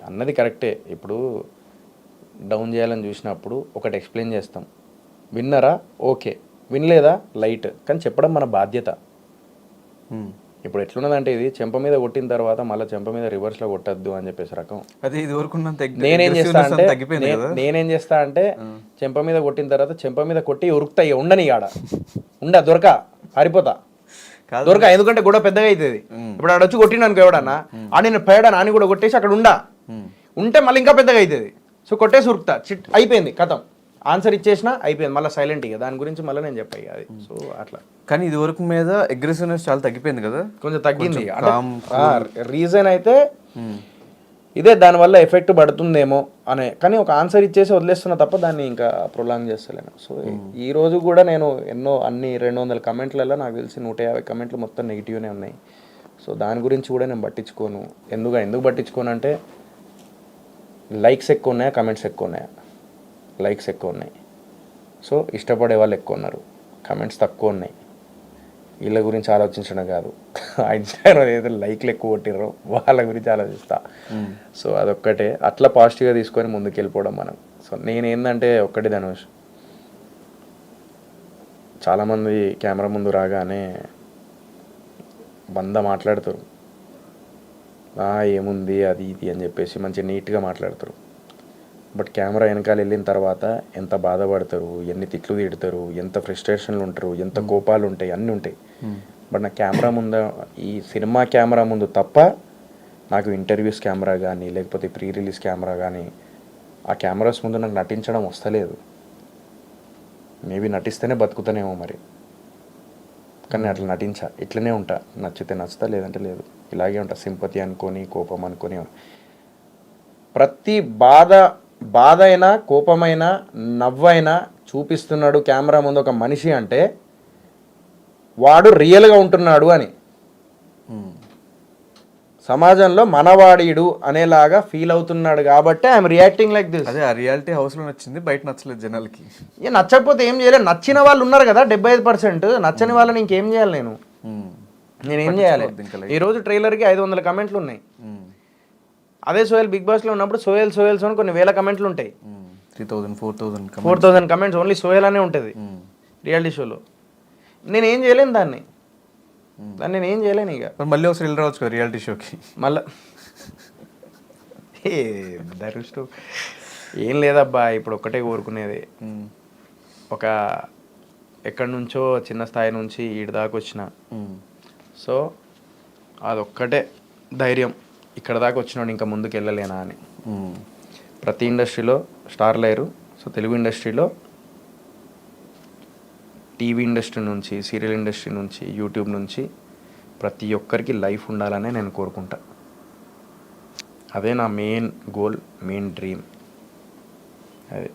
అన్నది కరెక్టే. ఇప్పుడు డౌన్ చేయాలని చూసినప్పుడు ఒకటి ఎక్స్ప్లెయిన్ చేస్తాం, విన్నరా ఓకే, వినలేదా లైట్, కానీ చెప్పడం మన బాధ్యత. ఇప్పుడు ఎట్లున్నదంటే ఇది చెంప మీద కొట్టిన తర్వాత మళ్ళీ చెంప మీద రివర్స్లో కొట్టద్దు అని చెప్పేసి రకం. అదే ఇది వరకు నేనేం చేస్తా అంటే చెంప మీద కొట్టిన తర్వాత చెంప మీద కొట్టి ఉరుకుతాయి, ఉండని ఆడ దొరక పారిపోతా దొరక, ఎందుకంటే గొడవ పెద్దగా అవుతుంది. ఇప్పుడు ఆడ వచ్చి కొట్టిన అనుకో ఎవడన్నా ఆడిన పేడని ఆని కూడా కొట్టేసి అక్కడ ఉంటే మళ్ళీ ఇంకా పెద్దగా అవుతుంది. సో కొట్టేసి ఉరుకుతా, చిట్ అయిపోయింది కథం, ఆన్సర్ ఇచ్చేసినా అయిపోయింది, మళ్ళీ సైలెంట్. ఇక దాని గురించి మళ్ళీ నేను చెప్పాయి అది. సో అట్లా. కానీ ఇది వరకు మీద అగ్రెసివ్నెస్ చాలా తగ్గిపోయింది కదా, కొంచెం తగ్గింది. రీజన్ అయితే ఇదే, దానివల్ల ఎఫెక్ట్ పడుతుందేమో అనే, కానీ ఒక ఆన్సర్ ఇచ్చేసి వదిలేస్తున్నా తప్ప దాన్ని ఇంకా ప్రొలాంగ్ చేస్తలేను. సో ఈ రోజు కూడా నేను అన్ని 200 కమెంట్లలో నాకు తెలిసి 150 కమెంట్లు మొత్తం నెగిటివ్నే ఉన్నాయి. సో దాని గురించి కూడా నేను పట్టించుకోను. ఎందుకు పట్టించుకోను అంటే లైక్స్ ఎక్కువ ఉన్నాయా కమెంట్స్ ఎక్కువ ఉన్నాయా? లైక్స్ ఎక్కువ ఉన్నాయి. సో ఇష్టపడే వాళ్ళు ఎక్కువ ఉన్నారు, కమెంట్స్ తక్కువ ఉన్నాయి. వీళ్ళ గురించి ఆలోచించడం కాదు, ఇన్స్టాగ్రామ్ ఏదైతే లైక్లు ఎక్కువ కొట్టిర్రో వాళ్ళ గురించి ఆలోచిస్తా. సో అదొక్కటే, అట్లా పాజిటివ్గా తీసుకొని ముందుకు వెళ్ళిపోవడం మనం. సో నేనేందంటే ఒక్కటి ధనుష్, చాలామంది కెమెరా ముందు రాగానే 100 మాట్లాడతారు, ఏముంది అది ఇది అని చెప్పేసి మంచి నీట్గా మాట్లాడతారు. బట్ కెమెరా వెనకాల వెళ్ళిన తర్వాత ఎంత బాధపడతారు, ఎన్ని తిట్లు తిడతారు, ఎంత ఫ్రస్ట్రేషన్లు ఉంటారు, ఎంత కోపాలు ఉంటాయి, అన్నీ ఉంటాయి. బట్ నా కెమెరా ముందు, ఈ సినిమా కెమెరా ముందు తప్ప నాకు ఇంటర్వ్యూస్ కెమెరా కానీ లేకపోతే ప్రీ రిలీజ్ కెమెరా కానీ ఆ కెమెరాస్ ముందు నాకు నటించడం వస్తలేదు. మేబీ నటిస్తేనే బతుకుతానేమో మరి, కానీ అట్లా నటించా, ఇట్లనే ఉంటా. నచ్చితే నచ్చుతా, లేదంటే లేదు, ఇలాగే ఉంటా. సింపతి అనుకొని కోపం అనుకొని ప్రతి బాధ అయినా కోపమైనా నవ్వైనా చూపిస్తున్నాడు కెమెరా ముందు ఒక మనిషి అంటే వాడు రియల్గా ఉంటున్నాడు అని. సమాజంలో మనవాడీడు అనేలాగా ఫీల్ అవుతున్నాడు కాబట్టి ఐఎమ్ రియాక్టింగ్ లైక్ దిస్. అదే ఆ రియాలిటీ హౌస్లో నచ్చింది, బయట నచ్చలేదు జనాలకి. నచ్చకపోతే ఏం చేయలేదు. నచ్చిన వాళ్ళు ఉన్నారు కదా 75%, నచ్చని వాళ్ళని ఇంకేం చేయాలి? నేనేం చేయాలి? ఈరోజు ట్రైలర్కి 500 కమెంట్లు ఉన్నాయి. అదే సోహెల్ బిగ్ బాస్లో ఉన్నప్పుడు సోహెల్ అని కొన్ని వేల కమెంట్లు ఉంటాయి. 4,000 కమెంట్స్ ఓన్లీ సోహెల్ అనే ఉంటుంది రియాలిటీ షోలో. నేనేం చేయలేను దాన్ని నేనేం చేయలేను. ఇక మళ్ళీ ఒకసారి వెళ్ళి రావచ్చు కదా రియాలిటీ షోకి. మళ్ళా దరుష్టు ఏం లేదబ్బా, ఇప్పుడు ఒక్కటే కోరుకునేది, ఒక ఎక్కడి నుంచో చిన్న స్థాయి నుంచి ఈడి దాకా వచ్చిన. సో అదొక్కటే ధైర్యం, ఇక్కడ దాకా వచ్చినాడు ఇంకా ముందుకు వెళ్ళలేనా అని. ప్రతి ఇండస్ట్రీలో స్టార్ లేరు. సో తెలుగు ఇండస్ట్రీలో టీవీ ఇండస్ట్రీ నుంచి, సీరియల్ ఇండస్ట్రీ నుంచి, యూట్యూబ్ నుంచి ప్రతి ఒక్కరికి లైఫ్ ఉండాలనే నేను కోరుకుంటా. అదే నా మెయిన్ గోల్, మెయిన్ డ్రీమ్. అదే.